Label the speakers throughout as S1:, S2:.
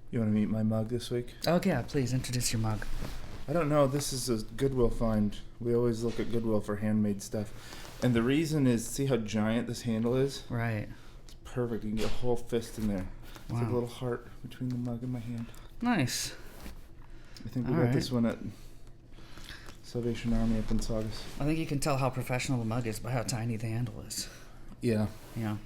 S1: You want to meet my mug this week?
S2: Oh, yeah, please introduce your mug.
S1: I don't know. This is a Goodwill find. We always look at Goodwill for handmade stuff. And the reason is, see how giant this handle is?
S2: Right.
S1: It's perfect. You can get a whole fist in there. It's
S2: Wow.
S1: like a little heart between the mug and my hand.
S2: Nice.
S1: I think we got this one at Salvation Army up in Saugus.
S2: I think you can tell how professional the mug is by how tiny the handle is.
S1: Yeah.
S2: Yeah.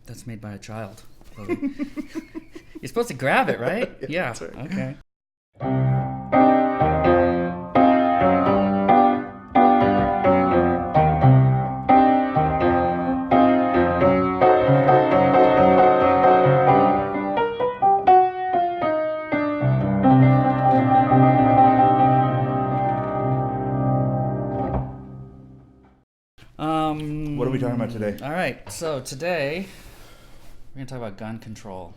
S2: That's made by a child. You're supposed to grab it, right?
S1: Yeah. That's right.
S2: Okay.
S1: What are we talking about today?
S2: All right. So today we're gonna talk about gun control.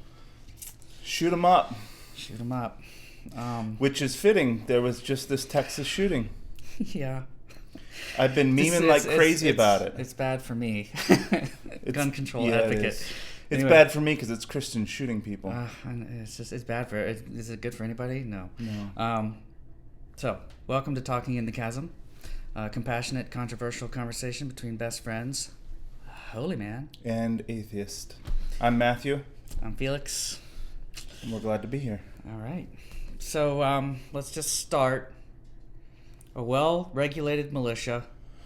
S1: Shoot 'em up.
S2: Shoot 'em up.
S1: Which is fitting. There was just this Texas shooting.
S2: Yeah.
S1: I've been memeing like crazy about it.
S2: It's bad for me. Gun control
S1: yeah,
S2: advocate.
S1: It's
S2: Anyway.
S1: bad for me because it's Christians shooting people.
S2: And it's bad for it. Is it good for anybody? No.
S1: No.
S2: So welcome to Talking in the Chasm, compassionate, controversial conversation between best friends. Holy man.
S1: And atheist. I'm Matthew.
S2: I'm Felix.
S1: And we're glad to be here.
S2: All right. So let's just start. A well-regulated militia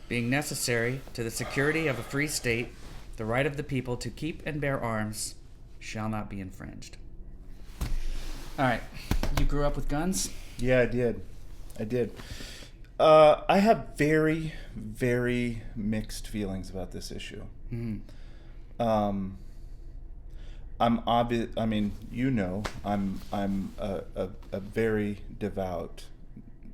S2: being necessary to the security of a free state, the right of the people to keep and bear arms shall not be infringed. All right. You grew up with guns?
S1: Yeah, I did. I have very, very mixed feelings about this issue.
S2: Mm-hmm.
S1: I'm obvious. I mean, I'm a very devout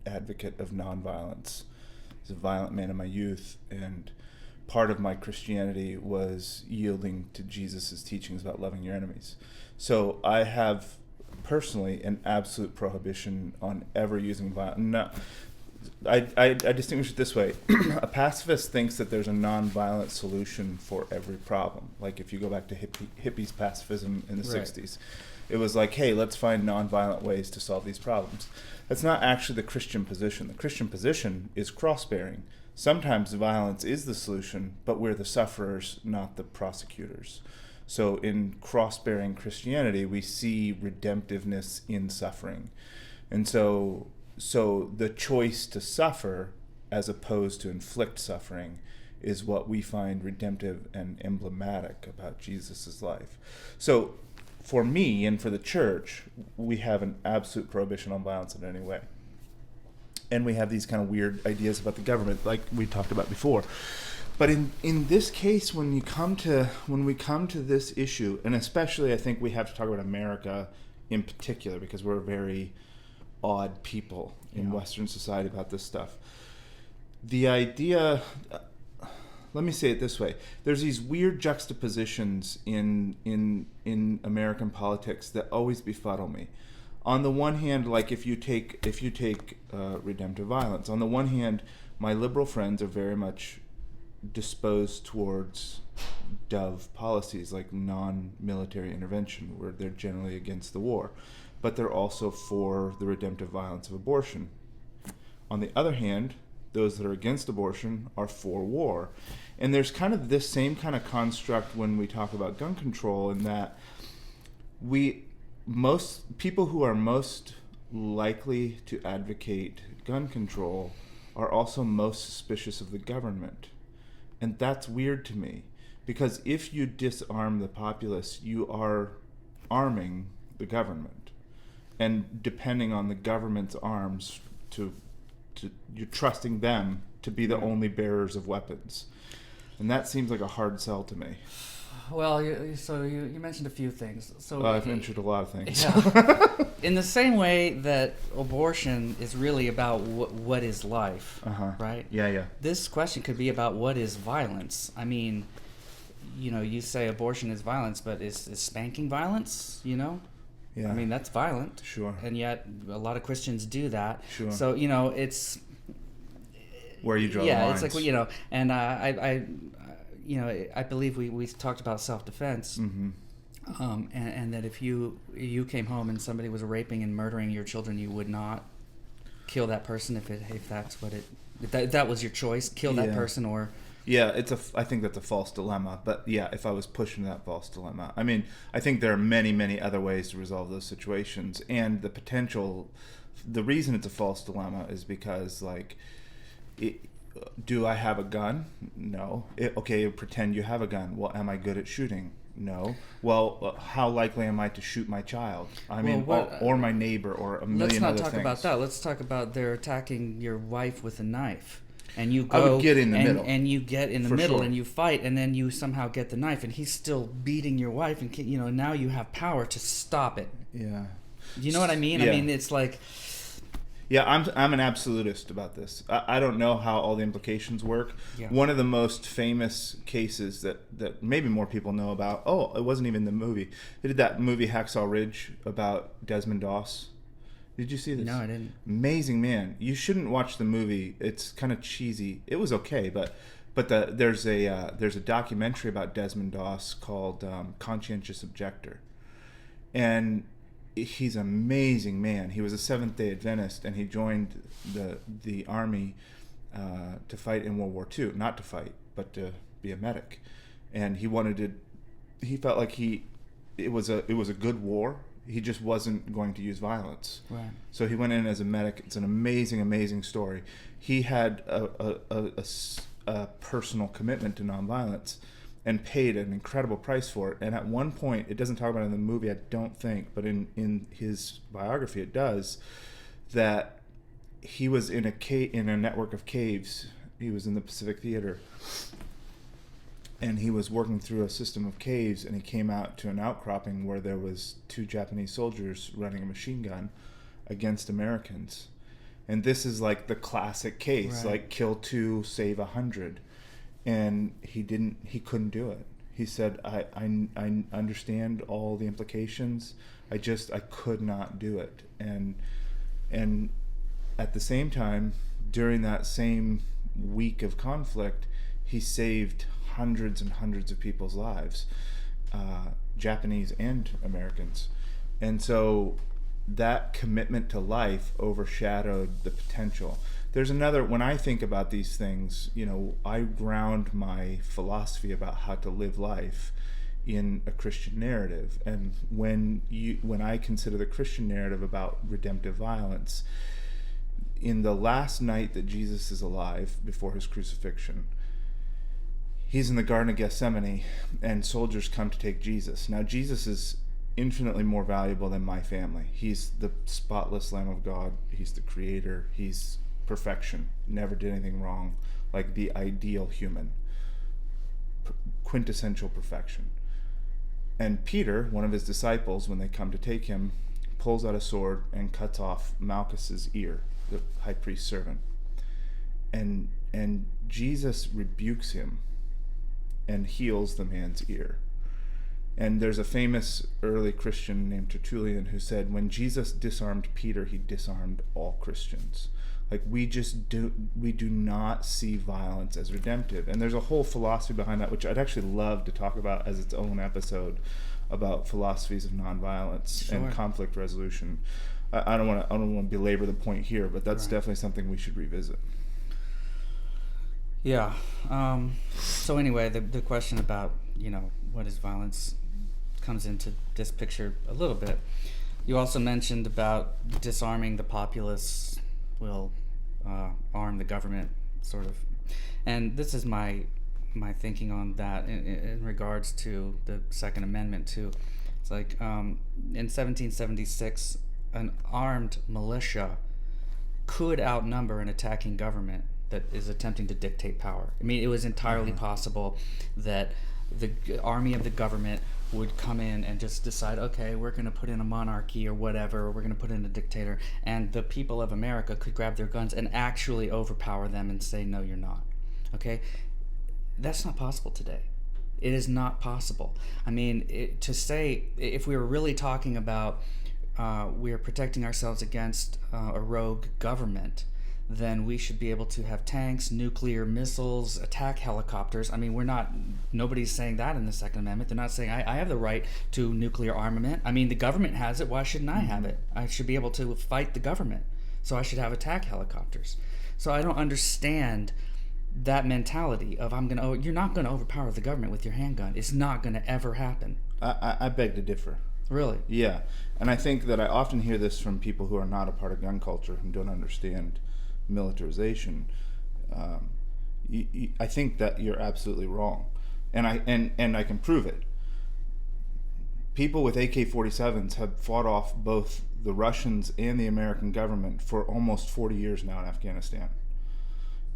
S1: advocate of nonviolence. I was a violent man in my youth, and part of my Christianity was yielding to Jesus' teachings about loving your enemies. So I have personally an absolute prohibition on ever using violence. No, I distinguish it this way. A pacifist thinks that there's a nonviolent solution for every problem. Like if you go back to hippies pacifism in the
S2: Right.
S1: 60s, it was like, hey, let's find nonviolent ways to solve these problems. That's not actually the Christian position. The Christian position is cross-bearing. Sometimes violence is the solution, but we're the sufferers, not the prosecutors. So in cross-bearing Christianity, we see redemptiveness in suffering. And so the choice to suffer as opposed to inflict suffering is what we find redemptive and emblematic about Jesus' life. So for me and for the church, we have an absolute prohibition on violence in any way. And we have these kind of weird ideas about the government, like we talked about before. But in this case, when we come to this issue, and especially I think we have to talk about America in particular, because we're a very odd people in Western society about this stuff. The idea, let me say it this way: there's these weird juxtapositions in American politics that always befuddle me. On the one hand, like if you take redemptive violence, on the one hand, my liberal friends are very much disposed towards dove policies like non-military intervention, where they're generally against the war, but they're also for the redemptive violence of abortion. On the other hand, those that are against abortion are for war. And there's kind of this same kind of construct when we talk about gun control, in that most people who are most likely to advocate gun control are also most suspicious of the government. And that's weird to me, because if you disarm the populace, you are arming the government. And depending on the government's arms, you're trusting them to be the only bearers of weapons. And that seems like a hard sell to me.
S2: Well, you mentioned a few things. So
S1: I've mentioned a lot of things.
S2: Yeah. In the same way that abortion is really about what is life, right?
S1: Yeah.
S2: This question could be about what is violence. I mean, you say abortion is violence, but is spanking violence? Yeah. I mean, that's violent.
S1: Sure.
S2: And yet, a lot of Christians do that.
S1: Sure.
S2: So it's
S1: where you draw the lines.
S2: It's like and I believe we talked about self-defense.
S1: Mm-hmm.
S2: and that if you came home and somebody was raping and murdering your children, you would not kill that person if that was your choice, kill that person or.
S1: Yeah, I think that's a false dilemma. But yeah, if I was pushing that false dilemma, I mean, I think there are many, many other ways to resolve those situations, and the reason it's a false dilemma is because do I have a gun? No. Okay, pretend you have a gun. Well, am I good at shooting? No. Well, how likely am I to shoot my child? Or my neighbor, or a million other things. Let's not talk
S2: about that. Let's talk about they're attacking your wife with a knife. And you go,
S1: I would get in the middle.
S2: And you get in the middle, and you fight, and then you somehow get the knife, and he's still beating your wife, and now you have power to stop it.
S1: Yeah.
S2: You know what I mean?
S1: Yeah.
S2: I mean, it's like.
S1: Yeah, I'm an absolutist about this. I don't know how all the implications work.
S2: Yeah.
S1: One of the most famous cases that maybe more people know about. Oh, it wasn't even the movie. They did that movie Hacksaw Ridge about Desmond Doss. Did you see this?
S2: No, I didn't.
S1: Amazing man. You shouldn't watch the movie. It's kind of cheesy. It was okay, but there's a documentary about Desmond Doss called Conscientious Objector, and he's an amazing man. He was a Seventh-day Adventist, and he joined the army to fight in World War II. Not to fight, but to be a medic. And he felt like it was a good war. He just wasn't going to use violence.
S2: Right.
S1: So he went in as a medic. It's an amazing, amazing story. He had a personal commitment to nonviolence and paid an incredible price for it. And at one point, it doesn't talk about it in the movie, I don't think, but in his biography it does, that he was in a network of caves. He was in the Pacific Theater, and he was working through a system of caves, and he came out to an outcropping where there was 2 Japanese soldiers running a machine gun against Americans. And this is like the classic case,
S2: right.
S1: Like kill 2, save 100. And he couldn't do it. He said, I understand all the implications. I could not do it. And at the same time, during that same week of conflict, he saved hundreds and hundreds of people's lives, Japanese and Americans. And so that commitment to life overshadowed the potential. There's another, when I think about these things, I ground my philosophy about how to live life in a Christian narrative. And when I consider the Christian narrative about redemptive violence, in the last night that Jesus is alive before his crucifixion, he's in the Garden of Gethsemane, and soldiers come to take Jesus. Now, Jesus is infinitely more valuable than my family. He's the spotless Lamb of God. He's the creator. He's perfection. Never did anything wrong. Like the ideal human. Quintessential perfection. And Peter, one of his disciples, when they come to take him, pulls out a sword and cuts off Malchus's ear, the high priest's servant. And Jesus rebukes him and heals the man's ear. And there's a famous early Christian named Tertullian who said, when Jesus disarmed Peter, he disarmed all Christians. Like we do not see violence as redemptive. And there's a whole philosophy behind that, which I'd actually love to talk about as its own episode, about philosophies of nonviolence and conflict resolution. I don't want to belabor the point here, but that's definitely something we should revisit.
S2: Yeah. So anyway, the question about, what is violence comes into this picture a little bit. You also mentioned about disarming the populace will arm the government, sort of. And this is my thinking on that in regards to the Second Amendment, too. It's like in 1776, an armed militia could outnumber an attacking government that is attempting to dictate power. I mean, it was entirely possible that the army of the government would come in and just decide, okay, we're going to put in a monarchy or whatever, or we're going to put in a dictator, and the people of America could grab their guns and actually overpower them and say, no, you're not. Okay? That's not possible today. It is not possible. I mean, to say, if we were really talking about we are protecting ourselves against a rogue government, then we should be able to have tanks, nuclear missiles, attack helicopters. I mean, nobody's saying that in the Second Amendment. They're not saying I have the right to nuclear armament. I mean, the government has it. Why shouldn't I have it? I should be able to fight the government. So I should have attack helicopters. So I don't understand that mentality of you're not going to overpower the government with your handgun. It's not going to ever happen.
S1: I beg to differ.
S2: Really?
S1: Yeah. And I think that I often hear this from people who are not a part of gun culture and don't understand militarization. I think that you're absolutely wrong. And I can prove it. People with AK-47s have fought off both the Russians and the American government for almost 40 years now in Afghanistan.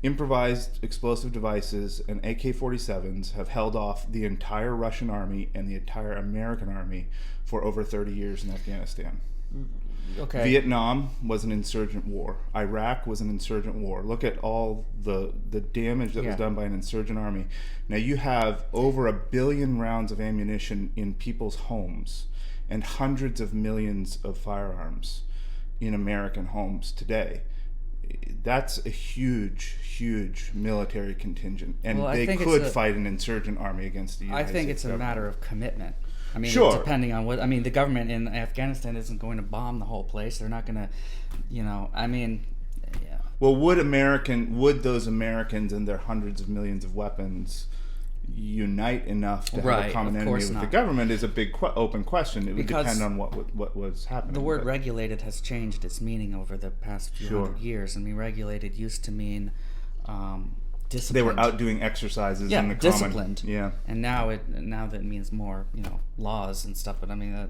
S1: Improvised explosive devices and AK-47s have held off the entire Russian army and the entire American army for over 30 years in Afghanistan.
S2: Okay.
S1: Vietnam was an insurgent war. Iraq was an insurgent war. Look at all the damage that was done by an insurgent army. Now you have over 1 billion rounds of ammunition in people's homes and hundreds of millions of firearms in American homes today. That's a huge, huge military contingent, and they could fight an insurgent army against the United States.
S2: I think it's a matter of commitment. I mean,
S1: sure.
S2: Depending on the government in Afghanistan isn't going to bomb the whole place. They're not going to, yeah.
S1: Well, would those Americans and their hundreds of millions of weapons unite enough to have a common enemy with the government is a big open question. It would depend on what was happening.
S2: The word regulated has changed its meaning over the past few hundred years. I mean, regulated used to mean disciplined.
S1: They were out doing exercises in the
S2: disciplined.
S1: common. Yeah.
S2: And now that means more, laws and stuff. But I mean,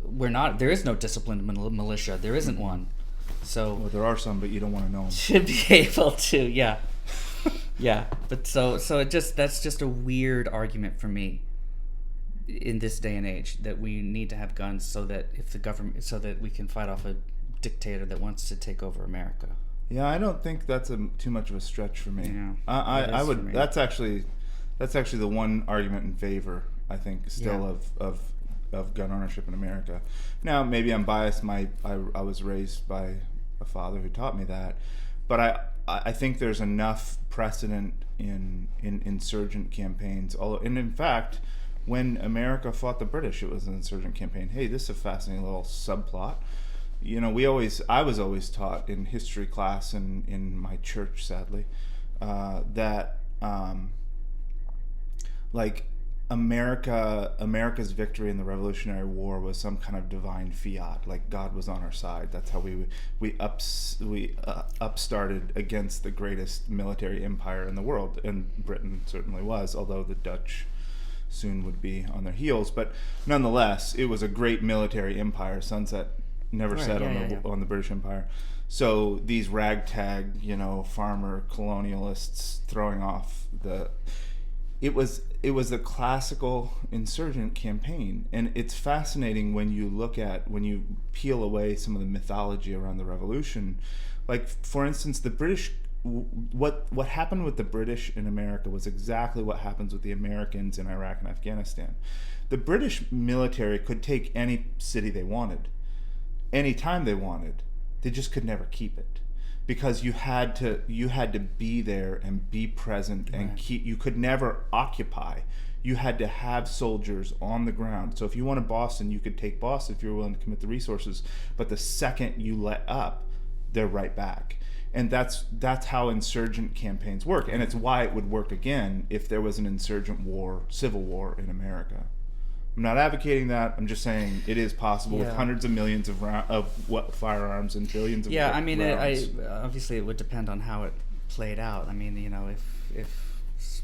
S2: we're not. There is no disciplined militia. There isn't one. So
S1: well, there are some, but you don't want to know them.
S2: Should be able to, yeah. Yeah, but that's just a weird argument for me in this day and age, that we need to have guns so that so that we can fight off a dictator that wants to take over America.
S1: Yeah, I don't think that's too much of a stretch for me.
S2: Yeah,
S1: I would. For me. That's actually the one argument in favor, I think, still of gun ownership in America. Now, maybe I'm biased. I was raised by a father who taught me that, but I think there's enough precedent in insurgent campaigns. And in fact, when America fought the British, it was an insurgent campaign. Hey, this is a fascinating little subplot. I was always taught in history class and in my church, sadly, that America's victory in the Revolutionary War was some kind of divine fiat, like God was on our side. That's how we upstarted against the greatest military empire in the world, and Britain certainly was, although the Dutch soon would be on their heels. But nonetheless, it was a great military empire. Sunset never set on the British Empire. So these ragtag, farmer colonialists throwing off it was a classical insurgent campaign, and it's fascinating when you peel away some of the mythology around the revolution. Like, for instance, the British, what happened with the British in America was exactly what happens with the Americans in Iraq and Afghanistan. The British military could take any city they wanted, anytime they wanted. They just could never keep it, because you had to be there and be present and keep. You could never occupy. You had to have soldiers on the ground. So if you wanted Boston, you could take Boston if you were willing to commit the resources. But the second you let up, they're right back. And that's how insurgent campaigns work. And it's why it would work again if there was an insurgent war, civil war in America. I'm not advocating that. I'm just saying it is possible with hundreds of millions of firearms and billions of rounds.
S2: Obviously it would depend on how it played out. I mean, if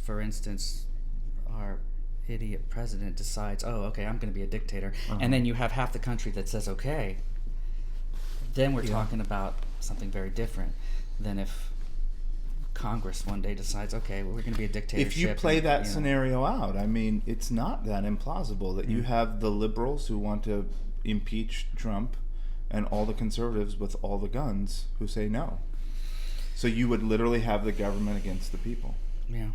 S2: for instance, our idiot president decides, I'm going to be a dictator, and then you have half the country that says okay, then we're talking about something very different than if Congress one day decides, okay, we're going to be a dictatorship.
S1: If you play that scenario out, I mean, it's not that implausible that you have the liberals who want to impeach Trump and all the conservatives with all the guns who say no. So you would literally have the government against the people.
S2: Yeah.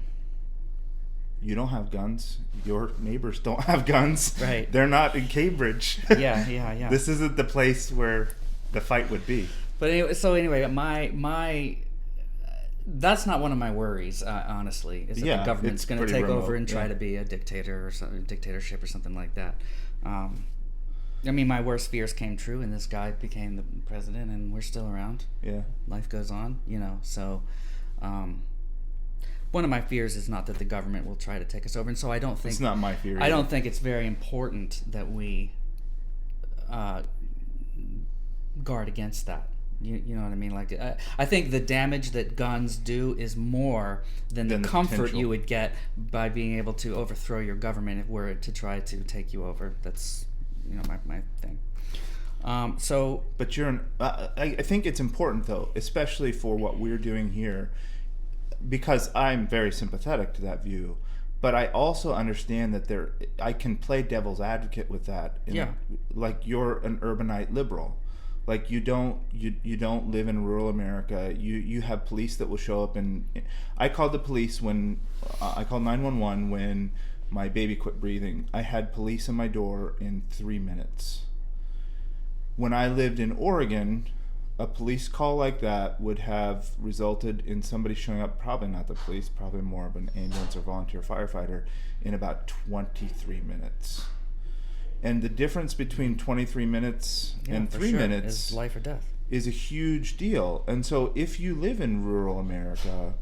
S1: You don't have guns. Your neighbors don't have guns.
S2: Right.
S1: They're not in Cambridge.
S2: Yeah.
S1: This isn't the place where the fight would be.
S2: But anyway, my That's not one of my worries, honestly, is that the government's going to take over and try to be a dictator or dictatorship or something like that. I mean, my worst fears came true, and this guy became the president, and we're still around.
S1: Yeah.
S2: Life goes on, so one of my fears is not that the government will try to take us over, and so I don't think...
S1: It's not my fear.
S2: I don't think it's very important that we guard against that. You know what I mean? Like, I think the damage that guns do is more than the comfort potential you would get by being able to overthrow your government if it were to try to take you over. That's, my thing. But
S1: I think it's important, though, especially for what we're doing here, because I'm very sympathetic to that view. But I also understand that I can play devil's advocate with that. Like, you're an urbanite liberal. Like, you don't live in rural America. You have police that will show up, and I called the police when I called 911 when my baby quit breathing. I had police in my door in 3 minutes. When I lived in Oregon, a police call like that would have resulted in somebody showing up, probably not the police, probably more of an ambulance or volunteer firefighter, in about 23 minutes. And the difference between 23 minutes and 3 minutes
S2: is life or death.
S1: Is a huge deal. And so if you live in rural America,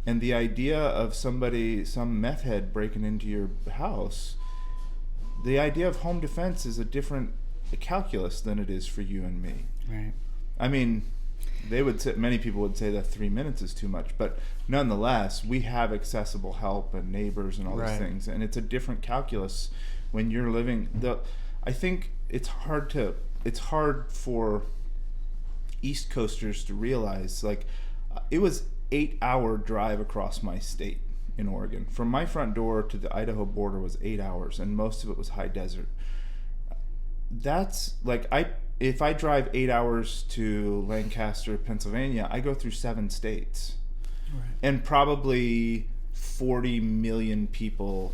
S1: and the idea of some meth head breaking into your house, the idea of home defense is a different calculus than it is for you and me.
S2: Right.
S1: I mean, many people would say that 3 minutes is too much, but nonetheless, we have accessible help and neighbors and all these things, and it's a different calculus when you're living. I think it's hard for East Coasters to realize, like, it was 8-hour drive across my state in Oregon. From my front door to the Idaho border was 8 hours, and most of it was high desert. That's like, if I drive 8 hours to Lancaster, Pennsylvania, I go through 7 states. Right. And probably 40 million people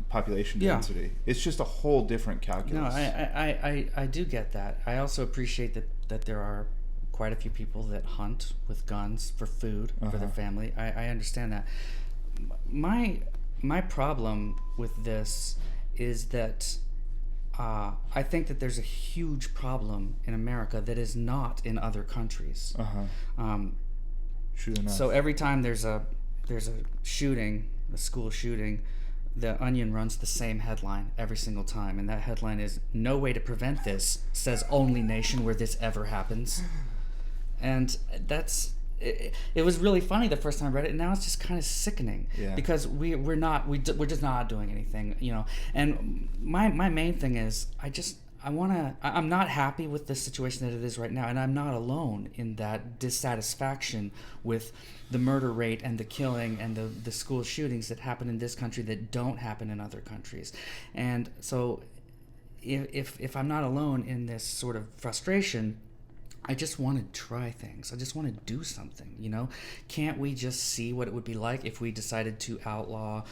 S1: population density. It's just a whole different calculus.
S2: No, I do get that. I also appreciate that there are quite a few people that hunt with guns for food for their family. I understand that. My problem with this is that I think that there's a huge problem in America that is not in other countries.
S1: True enough.
S2: So every time there's a shooting, a school shooting, the Onion runs the same headline every single time, and that headline is, "No way to prevent this, says only nation where this ever happens." And it was really funny the first time I read it, and now it's just kind of sickening because we're just not doing anything, And my main thing is I'm not happy with the situation that it is right now, and I'm not alone in that dissatisfaction with the murder rate and the killing and the school shootings that happen in this country that don't happen in other countries. And so if I'm not alone in this sort of frustration, I just want to try things. I just want to do something, Can't we just see what it would be like if we decided to outlaw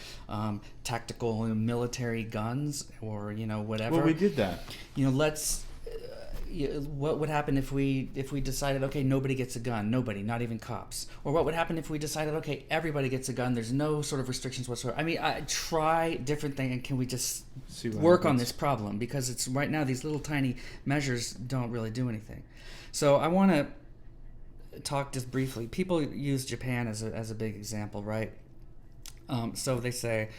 S2: tactical military guns or, whatever?
S1: Well, we did that.
S2: What would happen if we decided, okay, nobody gets a gun, nobody, not even cops? Or what would happen if we decided, okay, everybody gets a gun, there's no sort of restrictions whatsoever? I mean, try different things, and can we just work on this problem? Because it's right now, these little tiny measures don't really do anything. So I want to talk just briefly. People use Japan as a big example, right? So they say...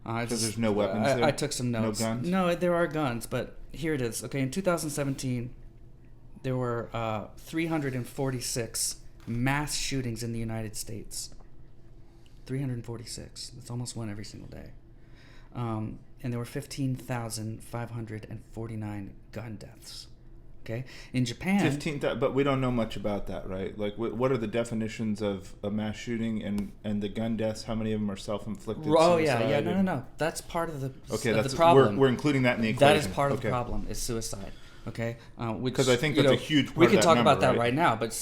S1: because there's no weapons there?
S2: I took some notes.
S1: No guns?
S2: No, there are guns, but here it is. Okay, in 2017, there were 346 mass shootings in the United States. 346. That's almost one every single day. And there were 15,549 gun deaths. Okay, in Japan,
S1: 15,000, but we don't know much about that, right? Like, what are the definitions of a mass shooting and the gun deaths? How many of them are self-inflicted?
S2: Oh, yeah, no. That's part of the
S1: that's
S2: the problem.
S1: We're including that in the equation.
S2: That is part of the problem. Is suicide. Okay,
S1: because I think that's a huge part
S2: we can
S1: of that
S2: talk
S1: number,
S2: about that
S1: right
S2: now. But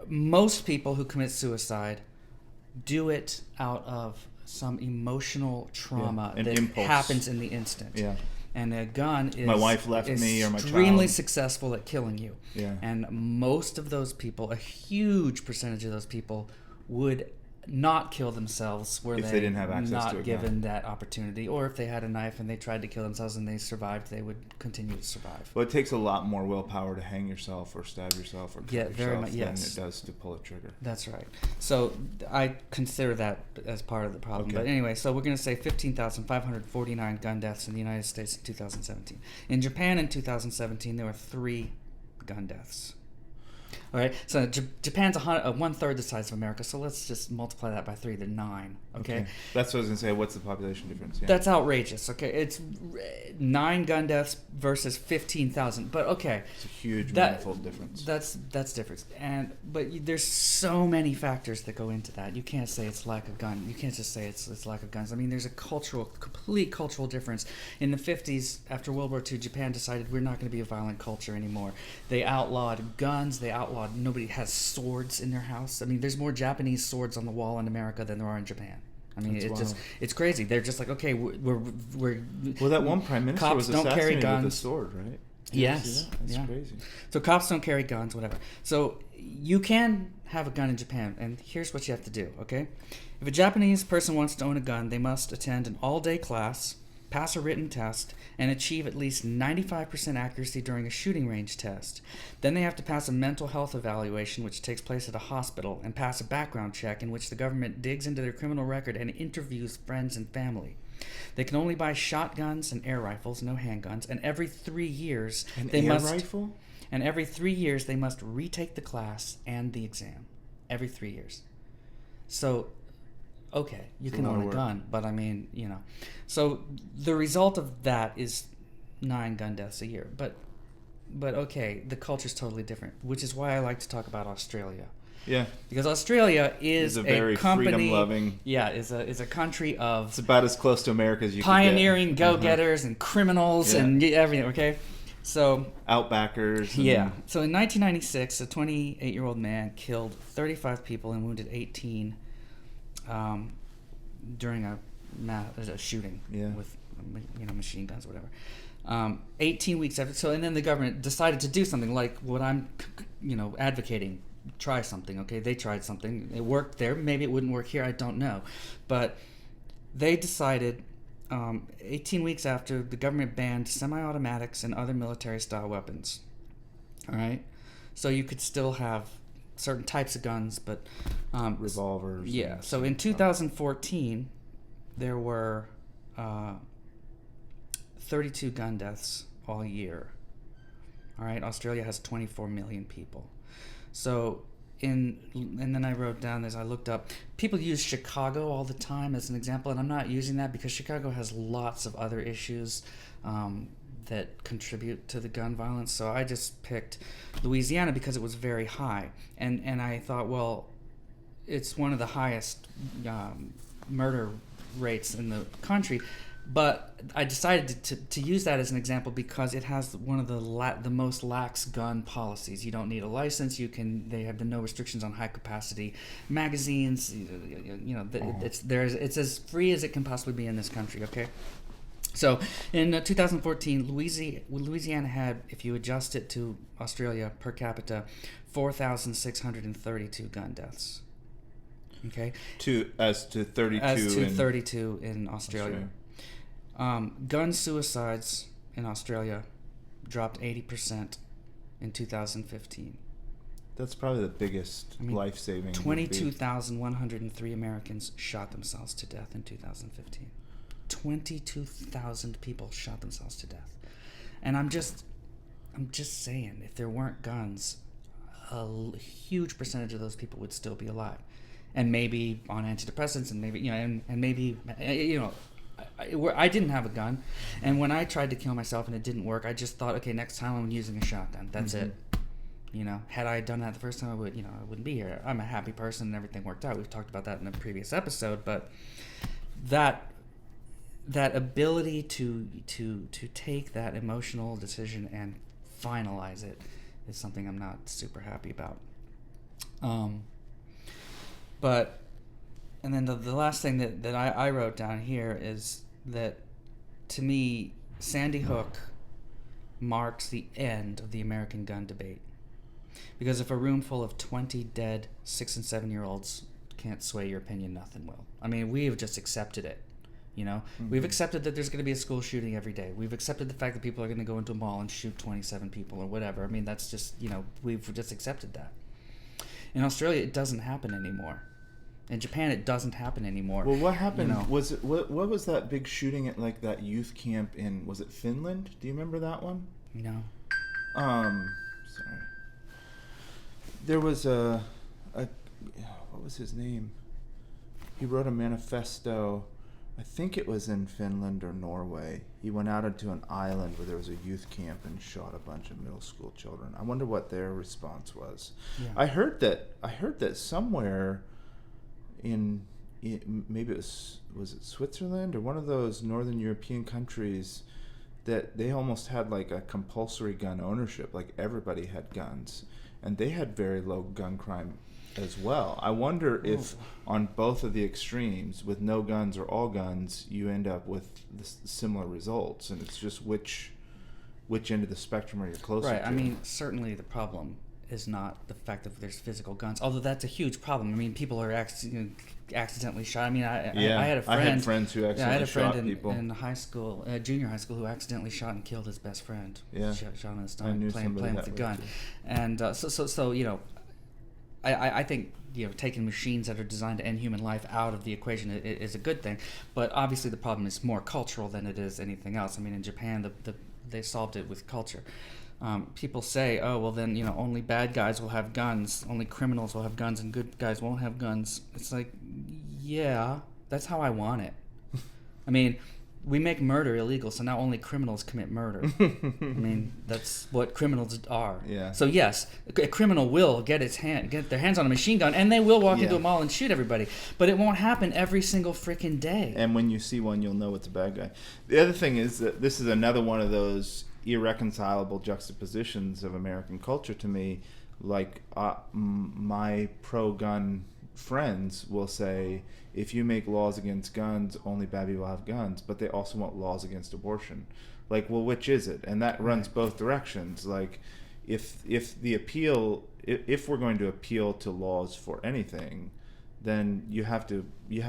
S2: most people who commit suicide do it out of some emotional trauma that
S1: impulse.
S2: happens in the instant.
S1: Yeah.
S2: And a gun is
S1: my wife left me or my child.
S2: Extremely successful at killing you.
S1: Yeah.
S2: And most of those people, a huge percentage of those people, would not kill themselves were
S1: if they didn't have access
S2: not
S1: to a
S2: given
S1: gun.
S2: that opportunity, or if they had a knife and they tried to kill themselves and they survived, they would continue to survive.
S1: Well, it takes a lot more willpower to hang yourself or stab yourself or cut yourself
S2: very much,
S1: than
S2: yes.
S1: it does to pull a trigger.
S2: That's right. So I consider that as part of the problem.
S1: Okay.
S2: But anyway, so we're going to say 15,549 gun deaths in the United States in 2017. In Japan in 2017, there were 3 gun deaths. All right, so Japan's 1/3 the size of America, so let's just multiply that by 3, they're 9, okay?
S1: That's what I was going to say. What's the population difference? Yeah.
S2: That's outrageous, okay? It's 9 gun deaths versus 15,000, but okay.
S1: It's a huge, manifold difference.
S2: That's different. But there's so many factors that go into that. You can't say it's lack of gun. You can't just say it's lack of guns. I mean, there's a complete cultural difference. In the 50s, after World War II, Japan decided we're not going to be a violent culture anymore. They outlawed guns, nobody has swords in their house. I mean, there's more Japanese swords on the wall in America than there are in Japan. I mean, it's crazy. They're just like, okay, we're
S1: well, that one prime minister
S2: cops
S1: was
S2: don't carry
S1: assassinated
S2: guns.
S1: with a sword, right?
S2: Yes.
S1: That's crazy.
S2: So cops don't carry guns, whatever. So you can have a gun in Japan, and here's what you have to do, okay? If a Japanese person wants to own a gun, they must attend an all-day class, pass a written test, and achieve at least 95% accuracy during a shooting range test. Then they have to pass a mental health evaluation, which takes place at a hospital, and pass a background check in which the government digs into their criminal record and interviews friends and family. They can only buy shotguns and air rifles, no handguns, and every 3 years
S1: rifle?
S2: And every 3 years they must retake the class and the exam. Every 3 years. So okay, you can own a gun, but I mean, So the result of that is 9 gun deaths a year. But okay, the culture's totally different, which is why I like to talk about Australia.
S1: Yeah.
S2: Because Australia is
S1: a very
S2: company,
S1: freedom-loving.
S2: Yeah, is a country of
S1: It's about as close to America as you
S2: pioneering
S1: can get.
S2: go-getters and criminals and everything, okay? So
S1: Outbackers.
S2: Yeah. So in 1996, a 28-year-old man killed 35 people and wounded 18 during a shooting with machine guns or whatever. 18 weeks after, and then the government decided to do something like what I'm advocating. Try something, okay? They tried something. It worked there. Maybe it wouldn't work here. I don't know. But they decided 18 weeks after, the government banned semi-automatics and other military-style weapons. All right? So you could still have certain types of guns, but
S1: revolvers.
S2: Yeah. So in 2014, there were 32 gun deaths all year. All right. Australia has 24 million people. So and then I wrote down this. I looked up. People use Chicago all the time as an example, and I'm not using that because Chicago has lots of other issues that contribute to the gun violence. So I just picked Louisiana because it was very high, and I thought, well, it's one of the highest murder rates in the country. But I decided to use that as an example because it has one of the most lax gun policies. You don't need a license. They have the no restrictions on high capacity magazines. It's as free as it can possibly be in this country. Okay. So in 2014, Louisiana had, if you adjust it to Australia per capita, 4,632 gun deaths. Okay.
S1: As to 32
S2: in Australia. Gun suicides in Australia dropped 80% in 2015.
S1: That's probably the biggest life-saving.
S2: 22,103 Americans shot themselves to death in 2015. 22,000 people shot themselves to death. And I'm just saying, if there weren't guns, a huge percentage of those people would still be alive, and maybe on antidepressants, and maybe I didn't have a gun, and when I tried to kill myself and it didn't work, I just thought, okay, next time I'm using a shotgun. That's it. Had I done that the first time, I wouldn't be here. I'm a happy person and everything worked out. We've talked about that in a previous episode, but that ability to take that emotional decision and finalize it is something I'm not super happy about. And then the last thing that I wrote down here is that, to me, Sandy Hook marks the end of the American gun debate. Because if a room full of 20 dead 6 and 7-year-olds can't sway your opinion, nothing will. I mean, we have just accepted it. We've accepted that there's going to be a school shooting every day. We've accepted the fact that people are going to go into a mall and shoot 27 people or whatever. I mean, that's just, we've just accepted that. In Australia, it doesn't happen anymore. In Japan, it doesn't happen anymore.
S1: Well, what happened? Was it what was that big shooting at like that youth camp in? Was it Finland? Do you remember that one?
S2: No.
S1: Sorry. There was a what was his name? He wrote a manifesto. I think it was in Finland or Norway. He went out into an island where there was a youth camp and shot a bunch of middle school children. I wonder what their response was. Yeah. I heard that somewhere in maybe it was it Switzerland or one of those northern European countries that they almost had like a compulsory gun ownership, like everybody had guns, and they had very low gun crime as well. I wonder if on both of the extremes, with no guns or all guns, you end up with similar results, and it's just which end of the spectrum are you closer to?
S2: Right. I mean, certainly the problem is not the fact that there's physical guns, although that's a huge problem. I mean, people are accidentally shot. I mean, I had a friend.
S1: I had friends who accidentally shot people
S2: in high school, junior high school, who accidentally shot and killed his best friend.
S1: Yeah,
S2: shot him in the stomach playing with a gun, and so I think taking machines that are designed to end human life out of the equation is a good thing, but obviously the problem is more cultural than it is anything else. I mean, in Japan, they solved it with culture. People say, oh, well then, only bad guys will have guns, only criminals will have guns, and good guys won't have guns. It's like, yeah, that's how I want it. I mean, we make murder illegal, so now only criminals commit murder. I mean, that's what criminals are.
S1: Yeah.
S2: So yes, a criminal will get their hands on a machine gun, and they will walk into a mall and shoot everybody. But it won't happen every single freaking day.
S1: And when you see one, you'll know it's a bad guy. The other thing is that this is another one of those irreconcilable juxtapositions of American culture to me. Like my pro-gun friends will say, if you make laws against guns, only bad people have guns, but they also want laws against abortion. Like, well, which is it? And that runs both directions. Like, if we're going to appeal to laws for anything, then you have to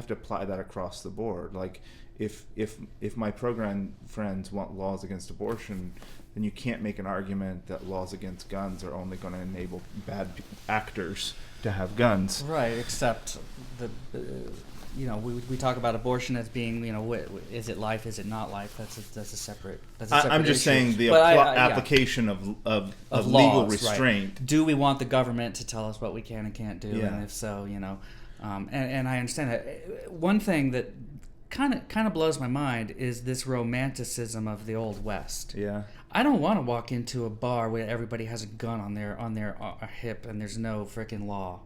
S1: apply that across the board. Like, if my pro-gun friends want laws against abortion, then you can't make an argument that laws against guns are only going to enable bad actors to have guns.
S2: Right, except we talk about abortion as being, is it life, is it not life? That's a separate
S1: I'm just
S2: issue.
S1: saying the application of legal
S2: laws,
S1: restraint.
S2: Right. Do we want the government to tell us what we can and can't do?
S1: Yeah.
S2: And if so, and I understand that. One thing that kind of blows my mind is this romanticism of the Old West.
S1: Yeah.
S2: I don't want to walk into a bar where everybody has a gun on their hip and there's no freaking law.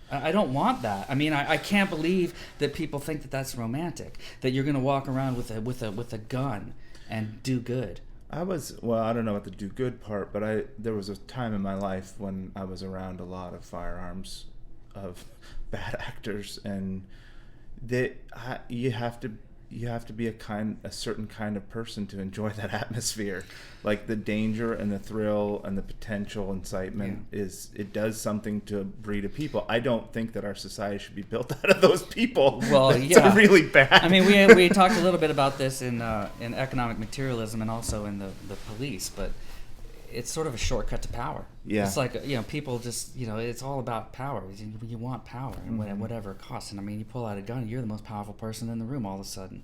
S2: I don't want that. I mean, I can't believe that people think that that's romantic. That you're going to walk around with a gun and do good.
S1: I don't know about the do good part, but there was a time in my life when I was around a lot of firearms of bad actors, and you have to be a certain kind of person to enjoy that atmosphere. Like the danger and the thrill and the potential incitement it does something to a breed of people. I don't think that our society should be built out of those people.
S2: Well,
S1: it's really bad.
S2: I mean, we talked a little bit about this in economic materialism and also in the police, but it's sort of a shortcut to power.
S1: Yeah.
S2: It's like, people just, it's all about power. You want power, and whatever it costs. And I mean, you pull out a gun, you're the most powerful person in the room all of a sudden.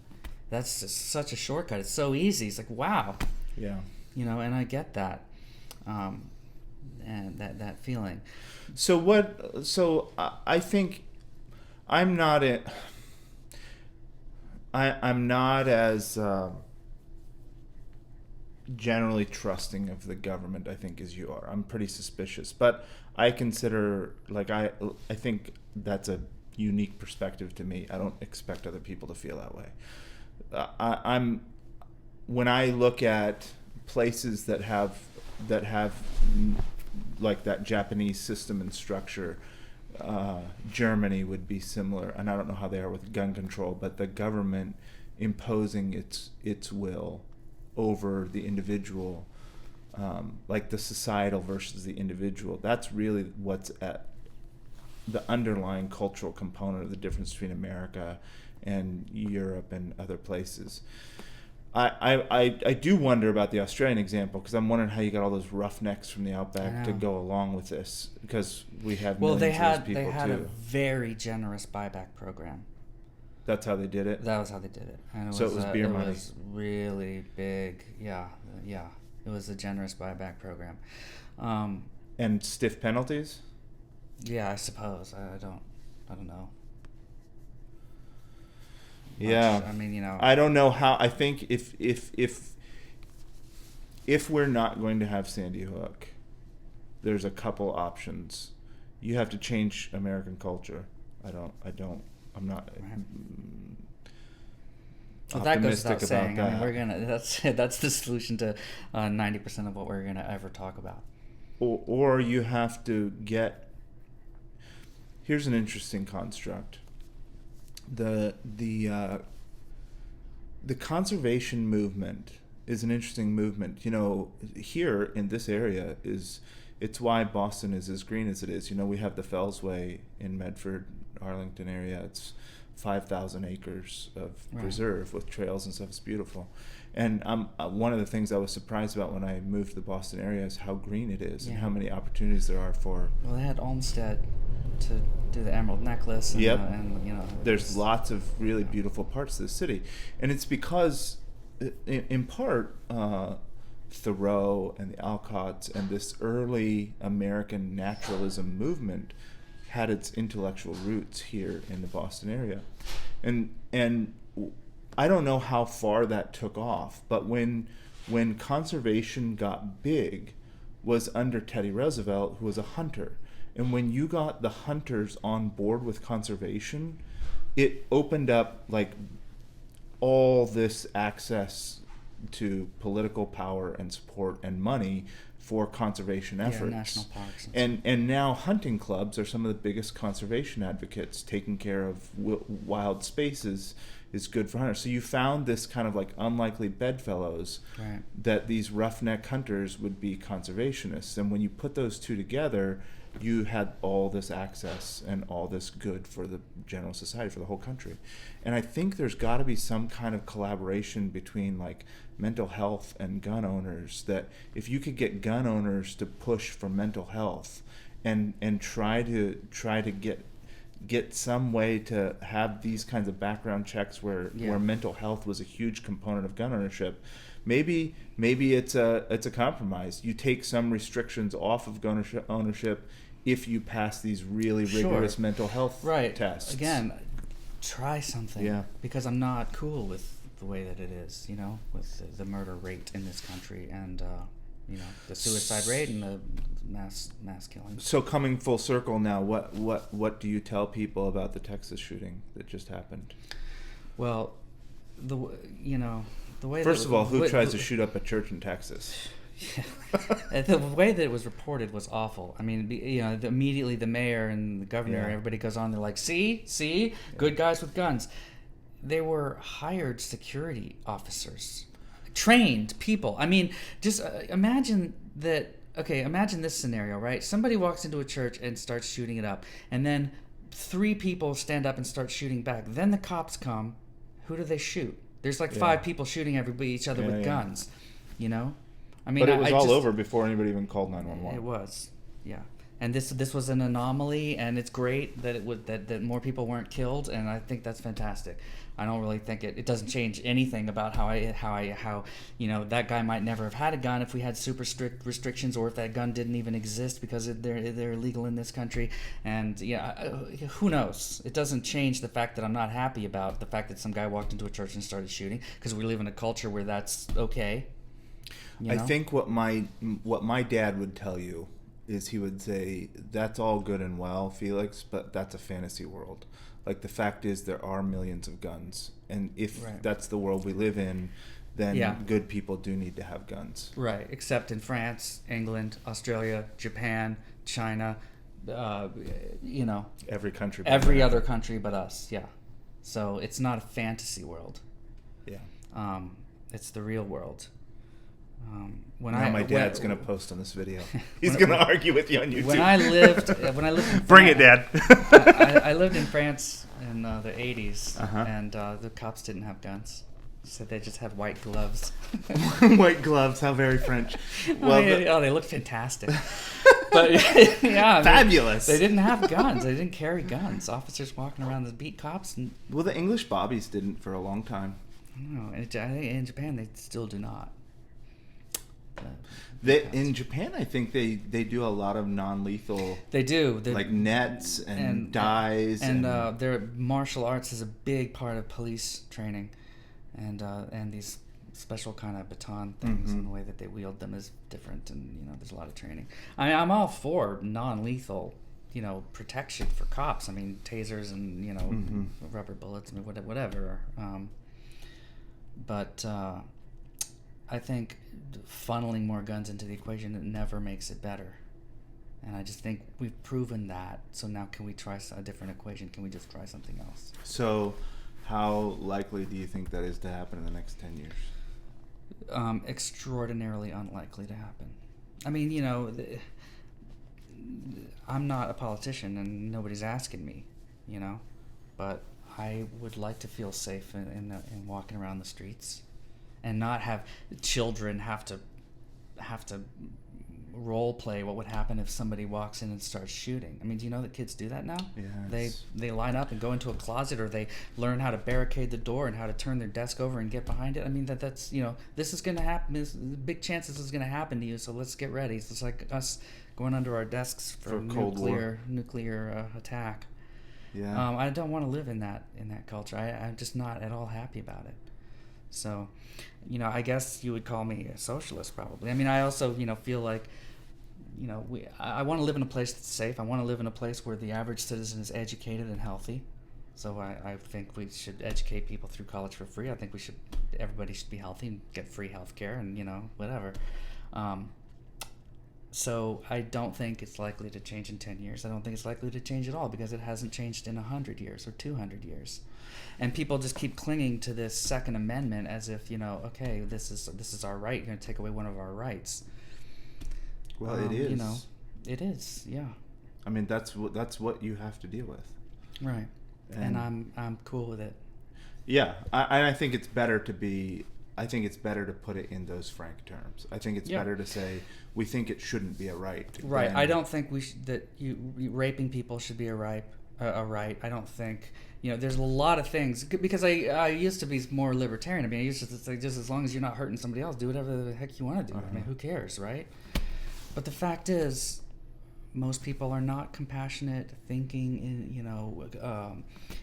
S2: That's just such a shortcut. It's so easy. It's like, wow.
S1: Yeah.
S2: And I get that. And that feeling.
S1: So I think I'm not I'm not as generally trusting of the government, I think, as you are. I'm pretty suspicious, but I consider, I think that's a unique perspective to me. I don't expect other people to feel that way. When I look at places that have like that Japanese system and structure, Germany would be similar, and I don't know how they are with gun control, but the government imposing its will over the individual, like the societal versus the individual. That's really what's at the underlying cultural component of the difference between America and Europe and other places. I do wonder about the Australian example, because I'm wondering how you got all those roughnecks from the outback to go along with this, because we have millions of those people too.
S2: They had a very generous buyback program.
S1: That's how they did it?
S2: That was how they did it. And
S1: it was beer money.
S2: It was really big. Yeah. It was a generous buyback program.
S1: And stiff penalties?
S2: Yeah, I suppose. I don't know.
S1: Yeah.
S2: I mean,
S1: I don't know how. I think if we're not going to have Sandy Hook, there's a couple options. You have to change American culture. I'm not
S2: well, that goes
S1: optimistic
S2: without saying.
S1: about that.
S2: I mean, that's the solution to 90% of what we're gonna ever talk about.
S1: Or you have to get. Here's an interesting construct. The conservation movement is an interesting movement. Here in this area it's why Boston is as green as it is. We have the Fellsway in Medford, Arlington area. It's 5,000 acres of reserve with trails and stuff. It's beautiful. And one of the things I was surprised about when I moved to the Boston area is how green it is and how many opportunities there are for.
S2: Well, they had Olmsted to do the Emerald Necklace. And,
S1: yep.
S2: There's
S1: lots of really beautiful parts of the city, and it's because, in part, Thoreau and the Alcotts and this early American naturalism movement had its intellectual roots here in the Boston area, and I don't know how far that took off, but when conservation got big was under Teddy Roosevelt, who was a hunter. And when you got the hunters on board with conservation, it opened up like all this access to political power and support and money for conservation efforts.
S2: Yeah, national parks.
S1: And now hunting clubs are some of the biggest conservation advocates. Taking care of wild spaces is good for hunters. So you found this kind of like unlikely bedfellows that these roughneck hunters would be conservationists. And when you put those two together, you had all this access and all this good for the general society, for the whole country. And I think there's got to be some kind of collaboration between like mental health and gun owners, that if you could get gun owners to push for mental health and try to get some way to have these kinds of background checks where mental health was a huge component of gun ownership. Maybe it's a compromise. You take some restrictions off of gun ownership if you pass these really rigorous mental health tests.
S2: Again, try something.
S1: Yeah.
S2: Because I'm not cool with the way that it is, with the murder rate in this country and the suicide rate and the mass killings.
S1: So coming full circle now, what do you tell people about the Texas shooting that just happened?
S2: Well, the way.
S1: First of all, who tries to shoot up a church in Texas?
S2: Yeah. The way that it was reported was awful. I mean, immediately the mayor and the governor, everybody goes on. They're like, "See, good guys with guns." They were hired security officers, trained people. I mean, just imagine that. Okay, imagine this scenario, right? Somebody walks into a church and starts shooting it up, and then 3 people stand up and start shooting back. Then the cops come. Who do they shoot? There's like 5 people shooting each other with guns. I mean,
S1: but it was all over before anybody even called 911.
S2: It was, yeah. And this was an anomaly, and it's great that that more people weren't killed, and I think that's fantastic. I don't really think it doesn't change anything about how that guy might never have had a gun if we had super strict restrictions, or if that gun didn't even exist because they're illegal in this country. And who knows? It doesn't change the fact that I'm not happy about the fact that some guy walked into a church and started shooting, because we live in a culture where that's okay.
S1: I think what my dad would tell you is he would say, that's all good and well, Felix, but that's a fantasy world. Like, the fact is there are millions of guns, and if that's the world we live in, then good people do need to have guns.
S2: Right, except in France, England, Australia, Japan, China,
S1: every country.
S2: Every other country but us, So it's not a fantasy world.
S1: Yeah.
S2: It's the real world.
S1: My dad's going to post on this video. He's going to argue with you on YouTube.
S2: When I lived in
S1: Bring it, Dad.
S2: I lived in France in the 80s, and the cops didn't have guns. So they just had white gloves.
S1: White gloves, how very French. Well,
S2: they looked fantastic. But yeah,
S1: fabulous.
S2: They didn't have guns. They didn't carry guns. Officers walking around to beat cops.
S1: Well, the English bobbies didn't for a long time.
S2: No, I think in Japan they still do not.
S1: In Japan, I think they do a lot of non-lethal.
S2: They do,
S1: like nets and dyes,
S2: and their martial arts is a big part of police training, and these special kind of baton things, and the way that they wield them is different, and there's a lot of training. I mean, I'm all for non-lethal, protection for cops. I mean, tasers and rubber bullets, I mean, whatever. But I think funneling more guns into the equation, it never makes it better. And I just think we've proven that. So now can we try a different equation? Can we just try something else?
S1: So how likely do you think that is to happen in the next 10 years?
S2: Extraordinarily unlikely to happen. I mean, I'm not a politician and nobody's asking me, but I would like to feel safe in walking around the streets, and not have children have to role play what would happen if somebody walks in and starts shooting. I mean, do you know that kids do that now?
S1: Yes. They
S2: line up and go into a closet, or they learn how to barricade the door and how to turn their desk over and get behind it. I mean, that's this is going to happen. There's big chances this is going to happen to you. So let's get ready. It's like us going under our desks for nuclear attack.
S1: Yeah.
S2: I don't want to live in that culture. I'm just not at all happy about it. So, I guess you would call me a socialist, probably. I mean, I also, feel like, I want to live in a place that's safe. I want to live in a place where the average citizen is educated and healthy. So I think we should educate people through college for free. I think everybody should be healthy and get free health care and, whatever. So I don't think it's likely to change in 10 years. I don't think it's likely to change at all, because it hasn't changed in 100 years or 200 years. And people just keep clinging to this Second Amendment as if, okay, this is our right. You're going to take away one of our rights.
S1: Well, it is.
S2: It is, yeah.
S1: I mean, that's what you have to deal with.
S2: Right. And I'm cool with it.
S1: Yeah, I think it's better to put it in those frank terms. I think it's better to say we think it shouldn't be a right.
S2: Right. I don't think that raping people should be a right. I don't think there's a lot of things, because I used to be more libertarian. I mean, I used to say, just as long as you're not hurting somebody else, do whatever the heck you want to do. I mean, who cares, right? But the fact is, most people are not compassionate, thinking,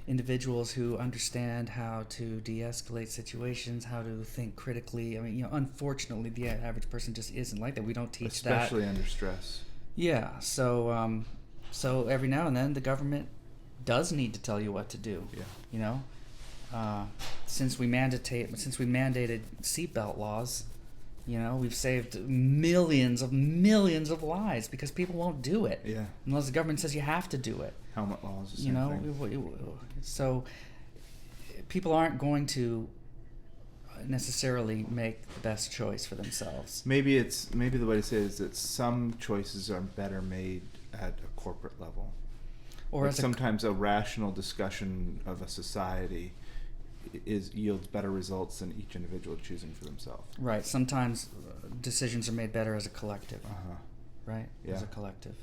S2: individuals who understand how to de-escalate situations, how to think critically. I mean, unfortunately, the average person just isn't like that. We don't teach that.
S1: Especially under stress.
S2: Yeah. So every now and then, the government does need to tell you what to do.
S1: Yeah.
S2: Since we mandated seatbelt laws, we've saved millions of lives because people won't do it.
S1: Yeah.
S2: Unless the government says you have to do it.
S1: Helmet laws. The same thing.
S2: So people aren't going to necessarily make the best choice for themselves.
S1: Maybe the way to say it is that some choices are better made at a corporate level. Or sometimes a rational discussion of a society yields better results than each individual choosing for themselves.
S2: Right. Sometimes decisions are made better as a collective. Right?
S1: Yeah.
S2: As a collective.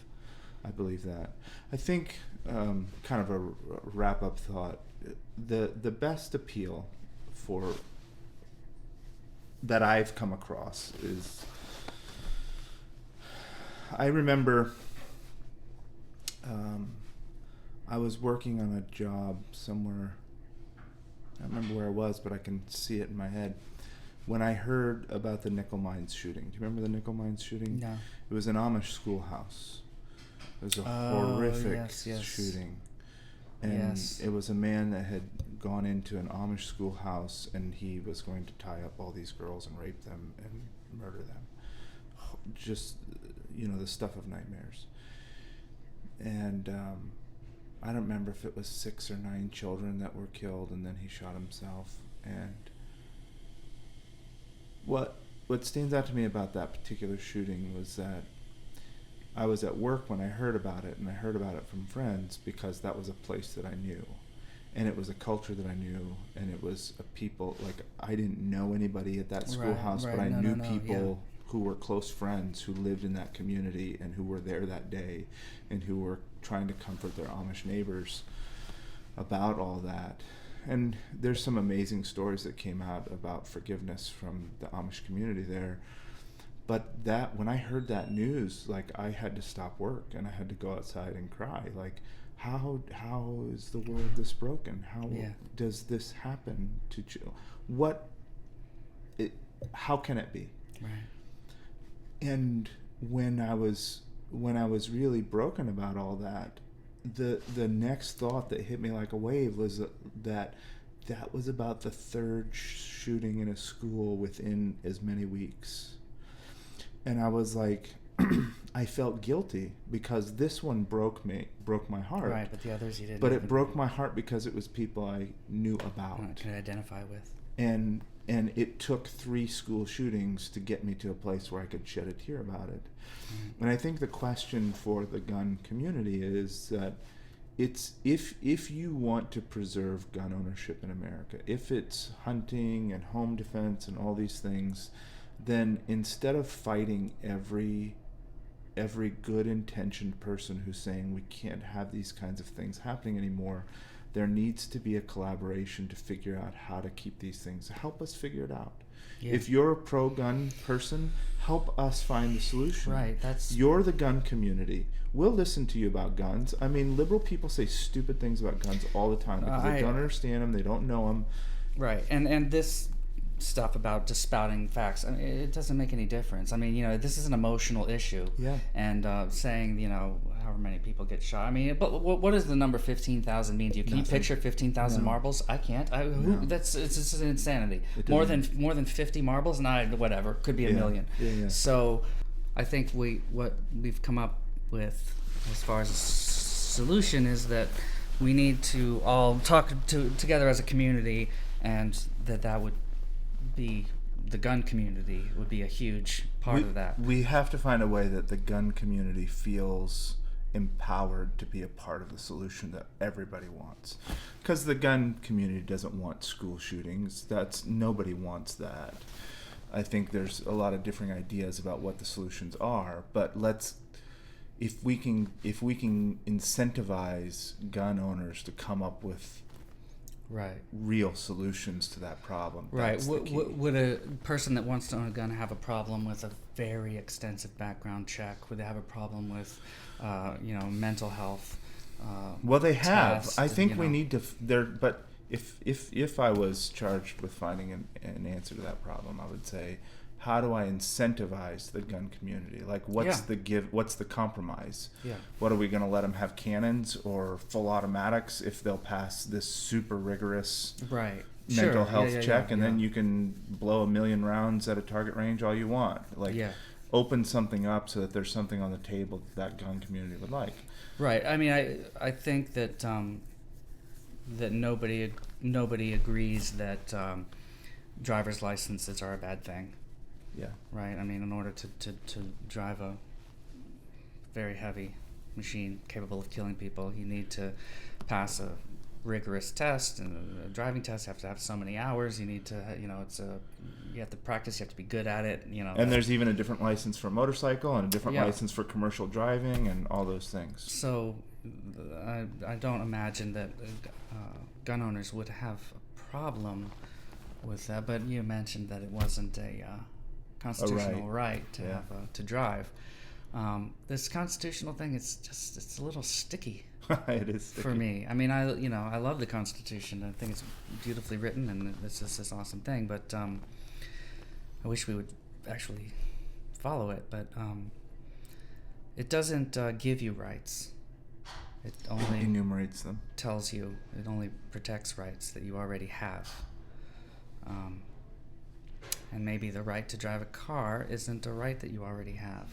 S1: I believe that. I think, kind of a wrap-up thought, the best appeal that I've come across is, I remember I was working on a job somewhere. I don't remember where I was, but I can see it in my head. When I heard about the Nickel Mines shooting. Do you remember the Nickel Mines shooting?
S2: No.
S1: It was an Amish schoolhouse. It was a horrific shooting. And it was a man that had gone into an Amish schoolhouse, and he was going to tie up all these girls and rape them and murder them. Just, the stuff of nightmares. And I don't remember if it was 6 or 9 children that were killed, and then he shot himself. And what what stands out to me about that particular shooting was that I was at work when I heard about it, and I heard about it from friends because that was a place that I knew. And it was a culture that I knew, and it was a people, like, I didn't know anybody at that schoolhouse, but I knew people who were close friends who lived in that community and who were there that day and who were trying to comfort their Amish neighbors about all that. And there's some amazing stories that came out about forgiveness from the Amish community there. But that, when I heard that news, like, I had to stop work and I had to go outside and cry. Like, how is the world this broken? How does this happen to how can it be?
S2: Right.
S1: And when I was really broken about all that, the next thought that hit me like a wave was that was about the third shooting in a school within as many weeks. And I was like, I felt guilty because this one broke my heart.
S2: Right, but the others you didn't.
S1: But it broke my heart because it was people I knew about.
S2: Can identify with.
S1: And it took 3 school shootings to get me to a place where I could shed a tear about it. Mm-hmm. And I think the question for the gun community is that it's if you want to preserve gun ownership in America, if it's hunting and home defense and all these things, then instead of fighting every good intentioned person who's saying we can't have these kinds of things happening anymore, there needs to be a collaboration to figure out how to keep these things. Help us figure it out. Yeah. If you're a pro-gun person, help us find the solution.
S2: Right,
S1: you're the gun community. We'll listen to you about guns. I mean, liberal people say stupid things about guns all the time because they don't understand them, they don't know them.
S2: Right, and this stuff about just spouting facts, I mean, it doesn't make any difference. I mean, this is an emotional issue.
S1: Yeah.
S2: And saying, however many people get shot. I mean, but what does the number 15,000 mean to you? Can you picture 15,000 marbles? I can't. It's an insanity. More than 50 marbles? Whatever. Could be a million.
S1: Yeah.
S2: So, I think what we've come up with as far as a solution is that we need to all talk together as a community, and that would be the gun community would be a huge part of that.
S1: We have to find a way that the gun community feels empowered to be a part of the solution that everybody wants, because the gun community doesn't want school shootings. Nobody wants that. I think there's a lot of different ideas about what the solutions are, but if we can incentivize gun owners to come up with real solutions to that problem.
S2: Right. Would a person that wants to own a gun have a problem with a very extensive background check? Would they have a problem with, mental health?
S1: Well, they have. I think we need to. But if I was charged with finding an answer to that problem, I would say, how do I incentivize the gun community? Like, what's the compromise?
S2: Yeah.
S1: What are we going to let them have cannons or full automatics if they'll pass this super rigorous mental health check, and then you can blow 1 million rounds at a target range all you want? Open something up so that there's something on the table that gun community would like.
S2: Right. I mean, I think that that nobody agrees that driver's licenses are a bad thing.
S1: Yeah.
S2: Right. I mean, in order to drive a very heavy machine capable of killing people, you need to pass a rigorous test, and a driving test. You have to have so many hours. You need to, you have to practice. You have to be good at it.
S1: And there's even a different license for a motorcycle and a different license for commercial driving and all those things.
S2: So, I don't imagine that gun owners would have a problem with that. But you mentioned that it wasn't a constitutional right to have to drive. This constitutional thing, it's a little sticky.
S1: It is sticky.
S2: For me. I mean, I love the Constitution. I think it's beautifully written, and it's just this awesome thing. But I wish we would actually follow it. But it doesn't give you rights. It only
S1: enumerates them.
S2: Tells you. It only protects rights that you already have. And maybe the right to drive a car isn't a right that you already have.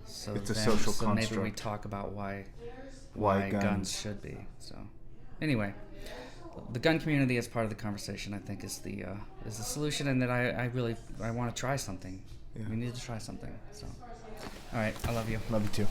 S2: So
S1: it's a social construct.
S2: So maybe we talk about why guns should be. So anyway, the gun community as part of the conversation, I think, is the solution, and that I want to try something.
S1: Yeah.
S2: We need to try something. So, all right, I love you.
S1: Love you too.